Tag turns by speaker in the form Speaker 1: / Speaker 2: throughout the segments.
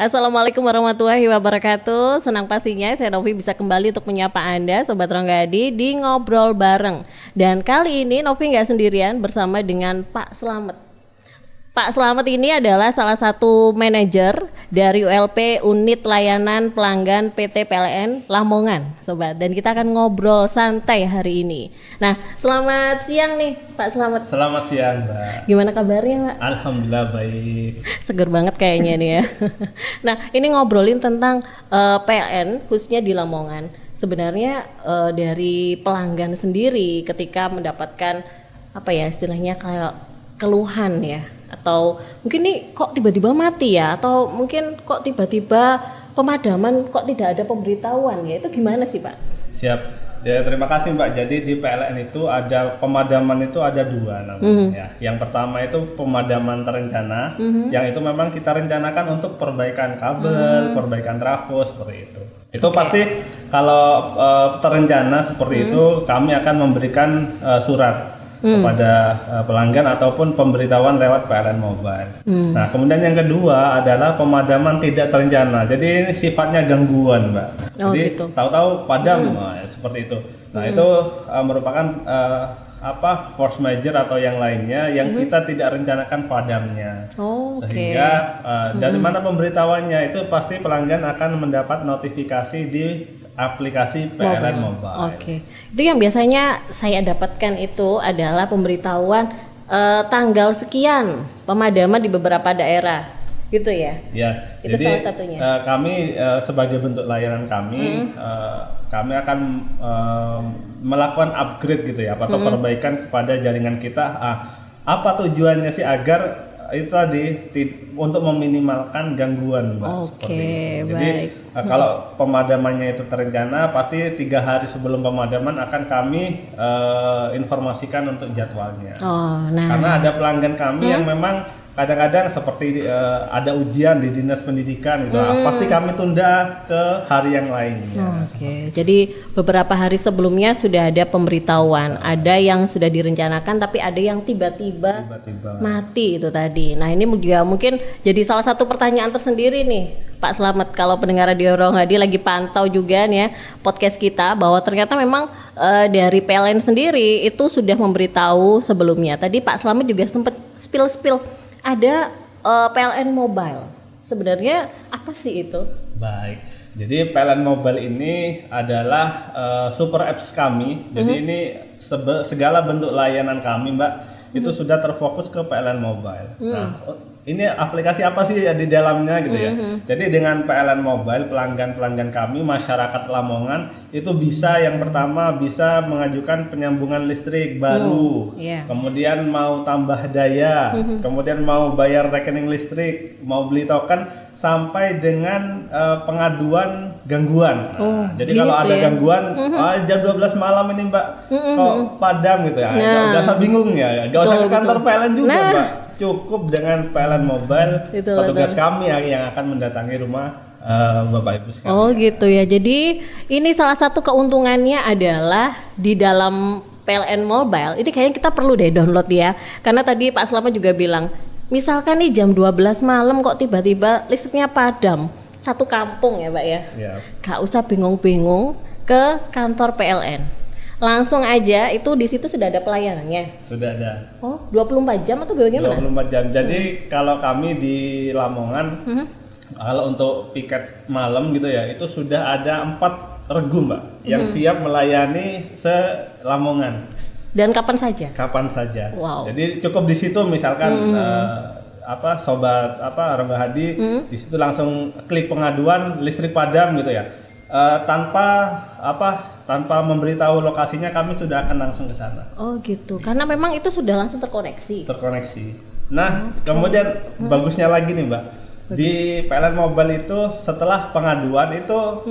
Speaker 1: Assalamualaikum warahmatullahi wabarakatuh. Senang pastinya saya Novi bisa kembali untuk menyapa Anda Sobat Ronggadi di Ngobrol Bareng. Dan kali ini Novi nggak sendirian bersama dengan Pak Slamet. Pak Slamet ini adalah salah satu manajer dari ULP Unit Layanan Pelanggan PT PLN Lamongan, Sobat. Dan kita akan ngobrol santai hari ini. Nah, selamat siang nih Pak Slamet.
Speaker 2: Selamat siang, Mbak.
Speaker 1: Gimana kabarnya, Pak?
Speaker 2: Alhamdulillah baik.
Speaker 1: Seger banget kayaknya nih ya. Nah, ini ngobrolin tentang PLN khususnya di Lamongan. Sebenarnya dari pelanggan sendiri ketika mendapatkan apa ya istilahnya kayak keluhan ya, atau mungkin nih kok tiba-tiba mati ya, atau mungkin kok tiba-tiba pemadaman kok tidak ada pemberitahuan ya, itu gimana sih Pak?
Speaker 2: Siap. Ya, terima kasih Mbak. Jadi di PLN itu ada pemadaman itu ada dua namanya. Yang pertama itu pemadaman terencana, yang itu memang kita rencanakan untuk perbaikan kabel, perbaikan trafo seperti itu. Itu pasti kalau terencana seperti itu kami akan memberikan surat kepada pelanggan ataupun pemberitahuan lewat PLN Mobile. Nah, kemudian yang kedua adalah pemadaman tidak terencana. Jadi ini sifatnya gangguan, Mbak. Jadi
Speaker 1: gitu.
Speaker 2: tahu-tahu padam, seperti itu. Nah, itu merupakan force major atau yang lainnya yang kita tidak rencanakan padamnya. Sehingga dari mana pemberitahuannya itu pasti pelanggan akan mendapat notifikasi di aplikasi PLN Mobile.
Speaker 1: Oke. Itu yang biasanya saya dapatkan itu adalah pemberitahuan tanggal sekian pemadaman di beberapa daerah, gitu ya?
Speaker 2: Ya.
Speaker 1: Itu
Speaker 2: jadi,
Speaker 1: salah satunya.
Speaker 2: Kami sebagai bentuk layanan kami, kami akan melakukan upgrade gitu ya, atau perbaikan kepada jaringan kita. Apa tujuannya sih agar itu tadi untuk meminimalkan gangguan, Mbak. Seperti itu. Jadi kalau pemadamannya itu terencana, pasti 3 hari sebelum pemadaman akan kami informasikan untuk jadwalnya. Karena ada pelanggan kami yang memang kadang-kadang seperti ada ujian di dinas pendidikan gitu, pasti kami tunda ke hari yang lainnya.
Speaker 1: Jadi beberapa hari sebelumnya sudah ada pemberitahuan, ada yang sudah direncanakan tapi ada yang tiba-tiba mati itu tadi. Nah, ini juga mungkin jadi salah satu pertanyaan tersendiri nih Pak Slamet, kalau pendengar Radio Ronggadi lagi pantau juga nih ya podcast kita, bahwa ternyata memang dari PLN sendiri itu sudah memberitahu sebelumnya. Tadi Pak Slamet juga sempat spill ada PLN Mobile. Sebenarnya apa sih itu?
Speaker 2: Baik. Jadi PLN Mobile ini adalah super apps kami. Jadi ini segala bentuk layanan kami, Mbak, itu sudah terfokus ke PLN Mobile. Nah, ini aplikasi apa sih di dalamnya gitu ya. Jadi dengan PLN Mobile, pelanggan-pelanggan kami, masyarakat Lamongan itu bisa, yang pertama bisa mengajukan penyambungan listrik baru, kemudian mau tambah daya, kemudian mau bayar rekening listrik, mau beli token, sampai dengan pengaduan gangguan. Jadi kalau ada gangguan, jam 12 malam ini Mbak, kok padam gitu ya, nggak usah bingung ya, nggak usah ke kantor PLN juga Mbak. Cukup dengan PLN Mobile, petugas kami yang akan mendatangi rumah Bapak Ibu sekalian.
Speaker 1: Gitu ya. Jadi ini salah satu keuntungannya adalah di dalam PLN Mobile. Ini kayaknya kita perlu deh download ya. Karena tadi Pak Slamet juga bilang, misalkan nih jam 12 malam kok tiba-tiba listriknya padam. Satu kampung ya, Pak ya. Gak usah bingung-bingung ke kantor PLN. Langsung aja itu di situ sudah ada pelayanannya.
Speaker 2: Sudah ada.
Speaker 1: 24 jam atau bagaimana?
Speaker 2: 24 jam. Jadi kalau kami di Lamongan, kalau untuk piket malam gitu ya, itu sudah ada 4 regu Mbak yang siap melayani se-Lamongan.
Speaker 1: Dan kapan saja?
Speaker 2: Kapan saja.
Speaker 1: Wow.
Speaker 2: Jadi cukup di situ misalkan sobat Ronggadi di situ langsung klik pengaduan listrik padam gitu ya. Tanpa memberitahu lokasinya, kami sudah akan langsung ke sana.
Speaker 1: Gitu. Karena memang itu sudah langsung terkoneksi.
Speaker 2: Nah, kemudian bagusnya lagi nih Mbak, di PLN Mobile itu setelah pengaduan itu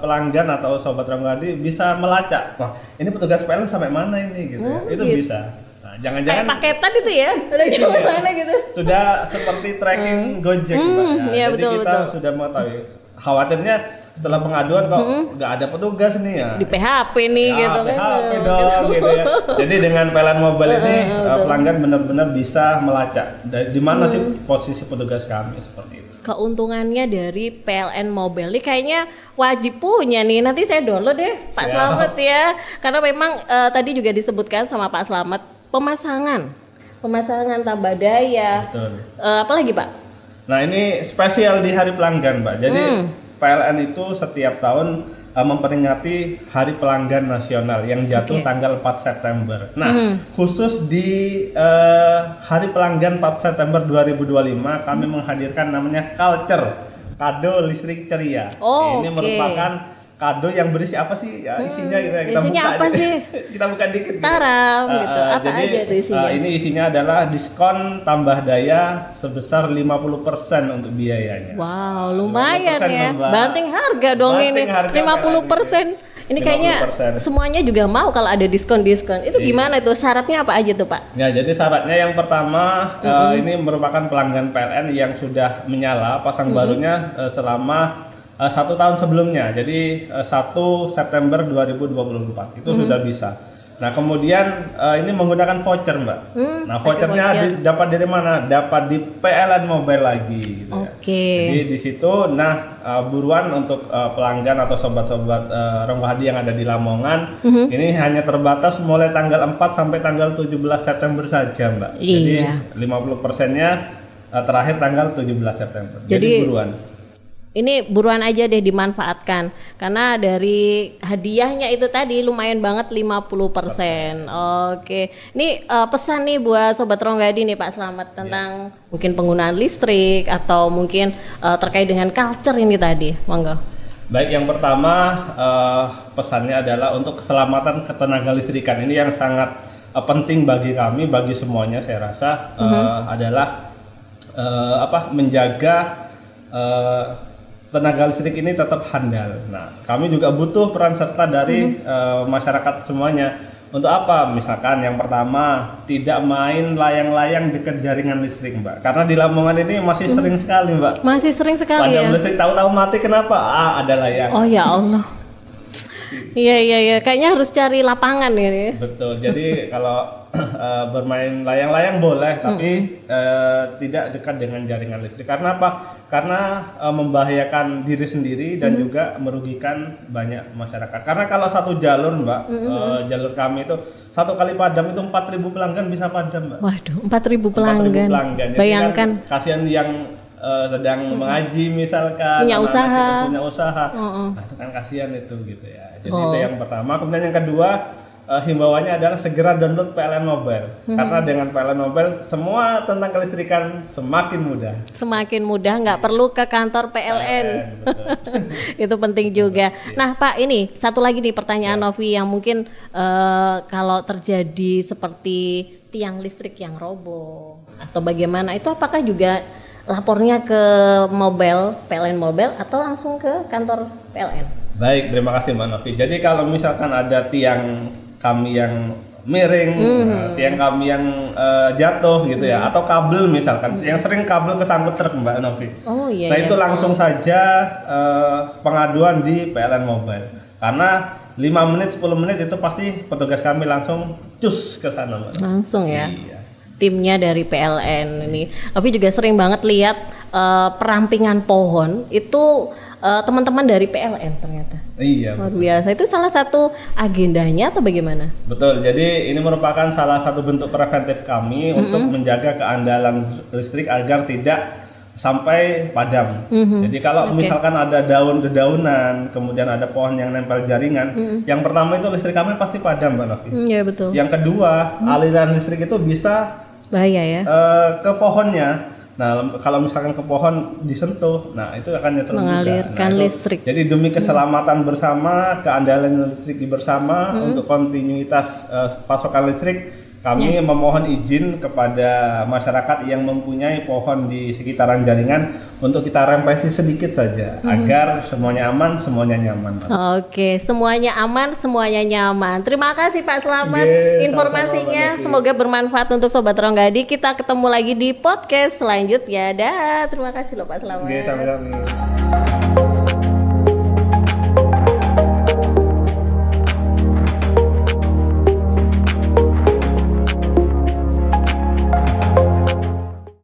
Speaker 2: pelanggan atau sobat Ronggadi bisa melacak, wah ini petugas PLN sampai mana ini gitu. Itu bisa. Nah, jangan-jangan
Speaker 1: kayak paketan itu ya, udah gimana gitu.
Speaker 2: Sudah seperti tracking Gojek Mbak. Jadi betul, kita sudah mengetahui. Khawatirnya setelah pengaduan kok nggak ada petugas nih ya.
Speaker 1: Di PHP nih
Speaker 2: Ya,
Speaker 1: gitu kan.
Speaker 2: PHP dong gitu ya. Jadi dengan PLN Mobile ini pelanggan benar-benar bisa melacak di mana sih posisi petugas kami seperti itu.
Speaker 1: Keuntungannya dari PLN Mobile ini kayaknya wajib punya nih. Nanti saya download deh Pak
Speaker 2: Siap.
Speaker 1: Slamet ya. Karena memang tadi juga disebutkan sama Pak Slamet pemasangan tambah daya.
Speaker 2: Betul.
Speaker 1: Apalagi Pak?
Speaker 2: Nah ini spesial di Hari Pelanggan, Mbak. Jadi PLN itu setiap tahun memperingati Hari Pelanggan Nasional yang jatuh tanggal 4 September. Nah, khusus di Hari Pelanggan 4 September 2025 kami menghadirkan namanya Culture, kado listrik ceria.
Speaker 1: Oh,
Speaker 2: ini
Speaker 1: oke.
Speaker 2: merupakan kado yang berisi apa sih? Ya, isinya gitu ya. Kita
Speaker 1: Isinya
Speaker 2: buka
Speaker 1: apa
Speaker 2: dikit.
Speaker 1: sih?
Speaker 2: Kita buka dikit. Gitu.
Speaker 1: Taram gitu. Apa
Speaker 2: Jadi,
Speaker 1: aja tuh isinya?
Speaker 2: ini isinya adalah diskon tambah daya sebesar 50% untuk biayanya.
Speaker 1: Wow, lumayan
Speaker 2: 50%
Speaker 1: ya.
Speaker 2: Mbak.
Speaker 1: Banting harga dong
Speaker 2: Banting
Speaker 1: ini.
Speaker 2: harga
Speaker 1: 50%. Ini kayaknya
Speaker 2: 50%.
Speaker 1: semuanya juga mau kalau ada diskon-diskon. Itu gimana tuh? Syaratnya apa aja tuh, Pak?
Speaker 2: Ya, jadi syaratnya yang pertama ini merupakan pelanggan PLN yang sudah menyala pasang barunya selama 1 tahun sebelumnya. Jadi 1 September 2024 itu sudah bisa. Nah, kemudian ini menggunakan voucher, Mbak. Nah, vouchernya dapat dari mana? Dapat di PLN Mobile lagi gitu ya.
Speaker 1: Oke.
Speaker 2: Jadi di situ buruan untuk pelanggan atau sobat-sobat Ronggahadi yang ada di Lamongan. Ini hanya terbatas mulai tanggal 4 sampai tanggal 17 September saja, Mbak. Jadi
Speaker 1: Iya.
Speaker 2: 50%-nya terakhir tanggal 17 September. Jadi buruan.
Speaker 1: Ini buruan aja deh dimanfaatkan. Karena dari hadiahnya itu tadi lumayan banget 50%. Oke. Ini pesan nih buat Sobat Ronggahadi nih Pak Slamet tentang mungkin penggunaan listrik atau mungkin terkait dengan culture ini tadi. Monggo.
Speaker 2: Baik, yang pertama pesannya adalah untuk keselamatan ketenaga listrikan. Ini yang sangat penting bagi kami, bagi semuanya saya rasa adalah menjaga tenaga listrik ini tetap handal. Nah, kami juga butuh peran serta dari masyarakat semuanya. Untuk apa? Misalkan yang pertama, tidak main layang-layang dekat jaringan listrik, Mbak. Karena di Lamongan ini masih sering sekali, Mbak.
Speaker 1: Masih sering sekali ya.
Speaker 2: Padam listrik tahu-tahu mati, kenapa? Ada layang.
Speaker 1: Oh ya Allah. Iya. Kayaknya harus cari lapangan ini.
Speaker 2: Betul. Jadi kalau bermain layang-layang boleh, tapi tidak dekat dengan jaringan listrik. Karena apa? Karena membahayakan diri sendiri dan juga merugikan banyak masyarakat. Karena kalau satu jalur, Mbak, jalur kami itu satu kali padam itu 4.000 pelanggan bisa padam, Mbak.
Speaker 1: Waduh, 4.000 pelanggan.
Speaker 2: 4.000 pelanggan. Jadi
Speaker 1: Bayangkan.
Speaker 2: kan kasihan yang sedang mengaji misalkan,
Speaker 1: Punya
Speaker 2: anak-anak
Speaker 1: usaha.
Speaker 2: itu punya usaha. Nah, itu kan kasihan itu gitu ya. Jadi itu yang pertama. Kemudian yang kedua, himbauannya adalah segera download PLN Mobile. Karena dengan PLN Mobile semua tentang kelistrikan semakin mudah.
Speaker 1: Semakin mudah, nggak perlu ke kantor PLN.
Speaker 2: Betul.
Speaker 1: Itu penting juga. Nah Pak, ini satu lagi nih pertanyaan Novi yang mungkin kalau terjadi seperti tiang listrik yang roboh atau bagaimana, itu apakah juga lapornya ke PLN Mobile atau langsung ke kantor PLN?
Speaker 2: Baik, terima kasih Mbak Novi. Jadi kalau misalkan ada tiang kami yang miring, tiang kami yang jatuh gitu ya, atau kabel misalkan, yang sering kabel kesangkut truk Mbak Novi.
Speaker 1: Oh iya.
Speaker 2: Nah itu langsung saja pengaduan di PLN Mobile. Karena 5 menit, 10 menit itu pasti petugas kami langsung cus ke sana Mbak.
Speaker 1: Langsung ya.
Speaker 2: Iya.
Speaker 1: Timnya dari PLN ini. Novi juga sering banget lihat perampingan pohon itu teman-teman dari PLN ternyata.
Speaker 2: Iya.
Speaker 1: Luar biasa. Itu salah satu agendanya atau bagaimana?
Speaker 2: Betul. Jadi ini merupakan salah satu bentuk preventif kami untuk menjaga keandalan listrik agar tidak sampai padam. Jadi kalau misalkan ada dedaunan, kemudian ada pohon yang nempel jaringan, yang pertama itu listrik kami pasti padam, Mbak Novi.
Speaker 1: Iya betul.
Speaker 2: Yang kedua, aliran listrik itu bisa
Speaker 1: Bahaya ya.
Speaker 2: ke pohonnya. Nah, kalau misalkan ke pohon disentuh, nah itu akan nyetel juga.
Speaker 1: Mengalirkan
Speaker 2: Nah, itu-
Speaker 1: listrik.
Speaker 2: Jadi demi keselamatan bersama, keandalan listrik bersama, untuk kontinuitas pasokan listrik, kami memohon izin kepada masyarakat yang mempunyai pohon di sekitaran jaringan untuk kita rempesi sedikit saja, agar semuanya aman, semuanya nyaman.
Speaker 1: Oke, semuanya aman, semuanya nyaman. Terima kasih Pak Slamet
Speaker 2: Yes,
Speaker 1: informasinya.
Speaker 2: sama-sama, Mbak
Speaker 1: Semoga bermanfaat untuk Sobat Ronggahadi. Kita ketemu lagi di podcast selanjutnya. Dah, terima kasih loh Pak Slamet.
Speaker 2: Oke, sampai-sampai.